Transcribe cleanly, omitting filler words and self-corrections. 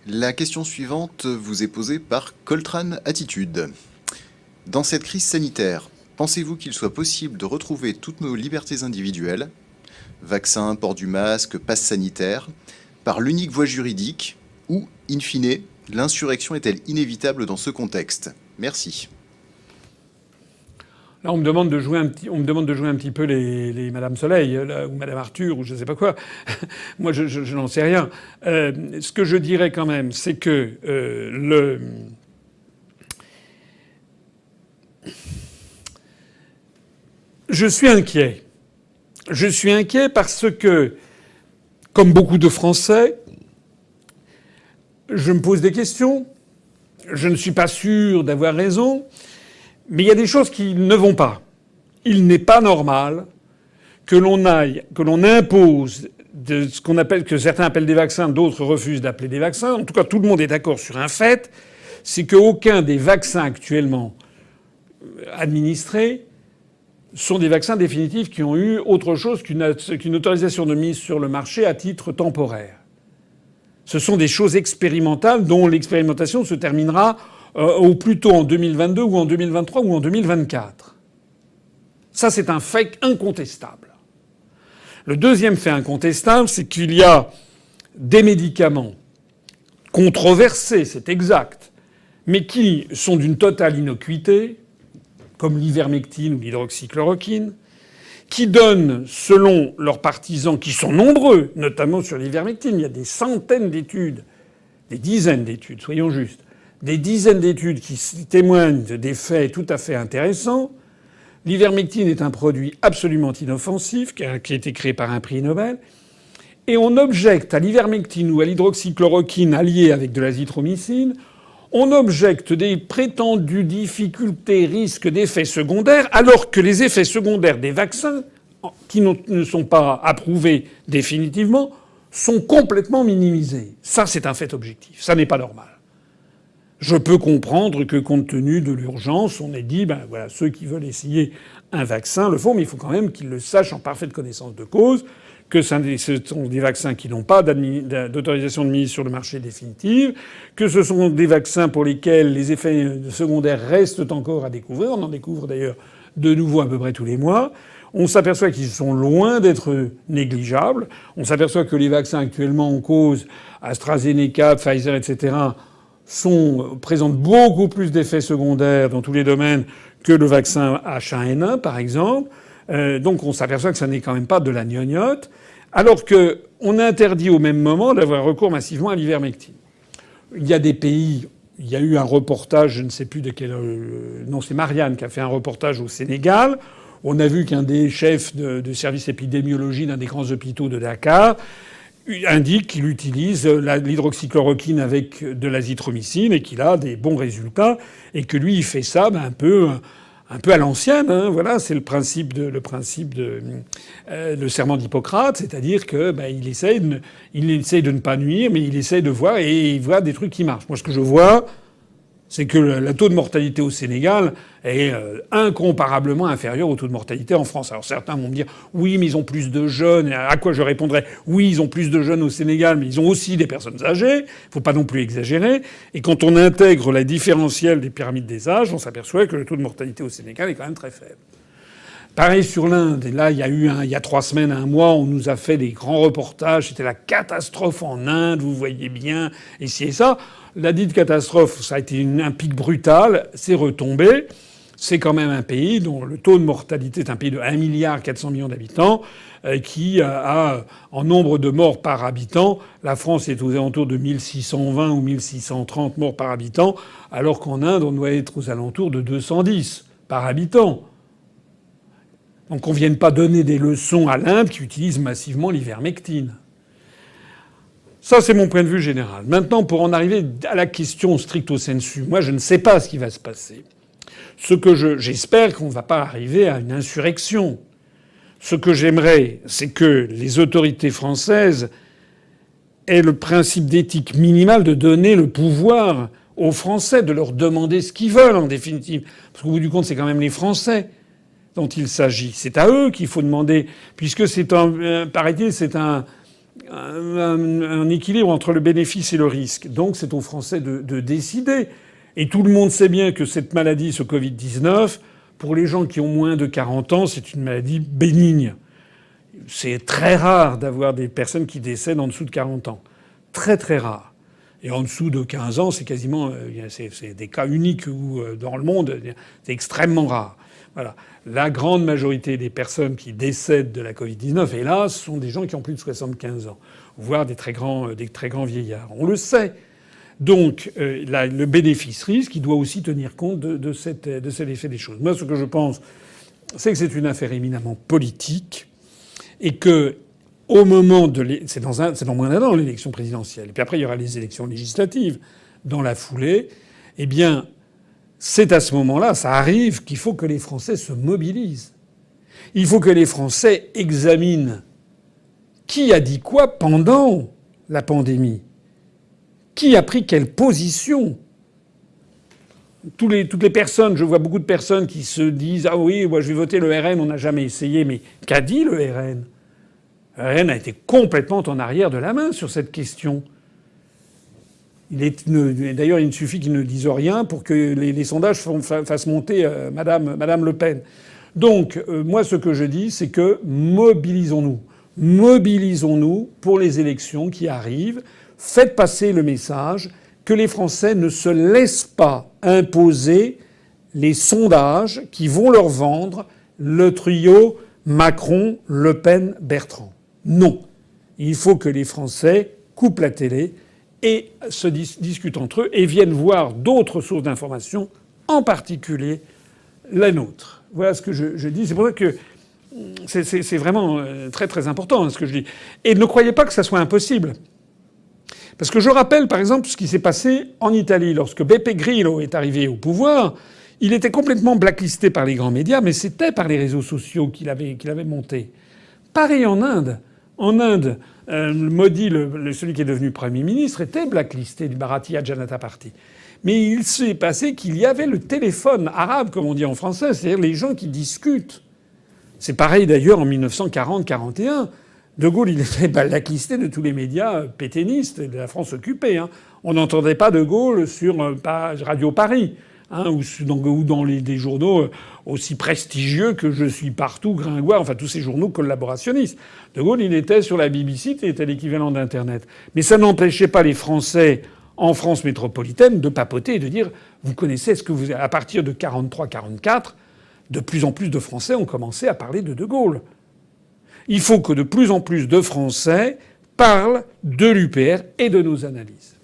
La question suivante vous est posée par Coltrane Attitude. Dans cette crise sanitaire, pensez-vous qu'il soit possible de retrouver toutes nos libertés individuelles, vaccin, port du masque, passe sanitaire, par l'unique voie juridique, ou, in fine, l'insurrection est-elle inévitable dans ce contexte? Merci. Là, on me demande de jouer un petit peu les Madame Soleil, là, ou Madame Arthur, ou je sais pas quoi. Moi, je n'en sais rien. Ce que je dirais quand même, c'est que je suis inquiet. Je suis inquiet parce que, comme beaucoup de Français, je me pose des questions. Je ne suis pas sûr d'avoir raison. Mais il y a des choses qui ne vont pas. Il n'est pas normal que l'on impose de ce que certains appellent des vaccins, d'autres refusent d'appeler des vaccins. En tout cas, tout le monde est d'accord sur un fait, c'est qu'aucun des vaccins actuellement administrés sont des vaccins définitifs qui ont eu autre chose qu'une autorisation de mise sur le marché à titre temporaire. Ce sont des choses expérimentales dont l'expérimentation se terminera ou plutôt en 2022 ou en 2023 ou en 2024. Ça, c'est un fait incontestable. Le deuxième fait incontestable, c'est qu'il y a des médicaments controversés, c'est exact, mais qui sont d'une totale innocuité, comme l'ivermectine ou l'hydroxychloroquine, qui donnent, selon leurs partisans, qui sont nombreux, notamment sur l'ivermectine, il y a des centaines d'études, des dizaines d'études, soyons justes, des dizaines d'études qui témoignent d'effets tout à fait intéressants. L'ivermectine est un produit absolument inoffensif qui a été créé par un prix Nobel. Et on objecte à l'ivermectine ou à l'hydroxychloroquine alliée avec de l'azithromycine, on objecte des prétendues difficultés, risques d'effets secondaires, alors que les effets secondaires des vaccins, qui ne sont pas approuvés définitivement, sont complètement minimisés. Ça, c'est un fait objectif. Ça n'est pas normal. Je peux comprendre que, compte tenu de l'urgence, on ait dit, ben voilà, ceux qui veulent essayer un vaccin le font, mais il faut quand même qu'ils le sachent en parfaite connaissance de cause, que ce sont des vaccins qui n'ont pas d'autorisation de mise sur le marché définitive, que ce sont des vaccins pour lesquels les effets secondaires restent encore à découvrir. On en découvre d'ailleurs de nouveau à peu près tous les mois. On s'aperçoit qu'ils sont loin d'être négligeables. On s'aperçoit que les vaccins actuellement en cause, AstraZeneca, Pfizer, etc., présentent beaucoup plus d'effets secondaires dans tous les domaines que le vaccin H1N1, par exemple. Donc on s'aperçoit que ça n'est quand même pas de la gnognotte, alors qu'on interdit au même moment d'avoir recours massivement à l'ivermectine. Il y a des pays, il y a eu un reportage, je ne sais plus de quel... non, c'est Marianne qui a fait un reportage au Sénégal. On a vu qu'un des chefs de service épidémiologie d'un des grands hôpitaux de Dakar indique qu'il utilise l'hydroxychloroquine avec de l'azithromycine et qu'il a des bons résultats et que lui il fait ça un peu à l'ancienne, hein. Voilà, c'est le serment d'Hippocrate, c'est-à-dire que il essaye de ne pas nuire, mais il essaye de voir et il voit des trucs qui marchent. Moi, ce que je vois, c'est que le taux de mortalité au Sénégal est incomparablement inférieur au taux de mortalité en France. Alors certains vont me dire « Oui, mais ils ont plus de jeunes ». À quoi je répondrais « Oui, ils ont plus de jeunes au Sénégal, mais ils ont aussi des personnes âgées. Il faut pas non plus exagérer. » Et quand on intègre la différentielle des pyramides des âges, on s'aperçoit que le taux de mortalité au Sénégal est quand même très faible. Pareil sur l'Inde. Et là, il y a 3 semaines, un mois, on nous a fait des grands reportages. C'était la catastrophe en Inde, vous voyez bien, ici et ça. La dite catastrophe, ça a été un pic brutal, c'est retombé. C'est quand même un pays dont le taux de mortalité est un pays de 1,4 milliard d'habitants, qui a, en nombre de morts par habitant, la France est aux alentours de 1620 ou 1630 morts par habitant, alors qu'en Inde, on doit être aux alentours de 210 par habitant. Donc on ne vienne pas donner des leçons à l'Inde qui utilise massivement l'ivermectine. Ça, c'est mon point de vue général. Maintenant, pour en arriver à la question stricto sensu, moi, je ne sais pas ce qui va se passer. Ce que j'espère qu'on ne va pas arriver à une insurrection. Ce que j'aimerais, c'est que les autorités françaises aient le principe d'éthique minimale de donner le pouvoir aux Français, de leur demander ce qu'ils veulent, en définitive. Parce qu'au bout du compte, c'est quand même les Français dont il s'agit. C'est à eux qu'il faut demander, puisque paraît-il, c'est un équilibre entre le bénéfice et le risque. Donc c'est aux Français de décider. Et tout le monde sait bien que cette maladie, ce Covid-19, pour les gens qui ont moins de 40 ans, c'est une maladie bénigne. C'est très rare d'avoir des personnes qui décèdent en dessous de 40 ans. Très très rare. Et en dessous de 15 ans, c'est quasiment... c'est des cas uniques où, dans le monde, c'est extrêmement rare. Voilà. La grande majorité des personnes qui décèdent de la Covid-19, hélas, sont des gens qui ont plus de 75 ans, voire des très grands vieillards. On le sait. Donc, le bénéfice-risque, il doit aussi tenir compte de cet effet des choses. Moi, ce que je pense, c'est que c'est une affaire éminemment politique et que, au moment de c'est dans moins d'un an l'élection présidentielle. Et puis après, il y aura les élections législatives dans la foulée. Eh bien, c'est à ce moment-là, ça arrive, qu'il faut que les Français se mobilisent. Il faut que les Français examinent qui a dit quoi pendant la pandémie. Qui a pris quelle position? Toutes les personnes, je vois beaucoup de personnes qui se disent « Ah oui, moi je vais voter le RN, on n'a jamais essayé ». Mais qu'a dit le RN? Le RN a été complètement en arrière de la main sur cette question. D'ailleurs, il ne suffit qu'ils ne disent rien pour que les sondages fassent monter Madame Le Pen. Donc, moi, ce que je dis, c'est que mobilisons-nous. Mobilisons-nous pour les élections qui arrivent. Faites passer le message que les Français ne se laissent pas imposer les sondages qui vont leur vendre le trio Macron, Le Pen, Bertrand. Non. Il faut que les Français coupent la télé et se discutent entre eux et viennent voir d'autres sources d'information, en particulier la nôtre. Voilà ce que je dis. C'est pour ça que c'est vraiment très très important ce que je dis. Et ne croyez pas que ça soit impossible. Parce que je rappelle, par exemple, ce qui s'est passé en Italie. Lorsque Beppe Grillo est arrivé au pouvoir, il était complètement blacklisté par les grands médias, mais c'était par les réseaux sociaux qu'il avait monté. Pareil en Inde. En Inde, Modi, celui qui est devenu Premier ministre, était blacklisté du Bharatiya Janata Party. Mais il s'est passé qu'il y avait le téléphone arabe, comme on dit en français, c'est-à-dire les gens qui discutent. C'est pareil d'ailleurs en 1940-41. De Gaulle, il était blacklisté de tous les médias pétainistes de la France occupée. Hein. On n'entendait pas de Gaulle sur Radio Paris, hein, ou dans des journaux aussi prestigieux que Je suis partout, Gringoire, enfin tous ces journaux collaborationnistes. De Gaulle, il était sur la BBC, qui était l'équivalent d'Internet. Mais ça n'empêchait pas les Français en France métropolitaine de papoter et de dire « Vous connaissez, est-ce que vous... » À partir de 43-44, de plus en plus de Français ont commencé à parler de Gaulle. Il faut que de plus en plus de Français parlent de l'UPR et de nos analyses.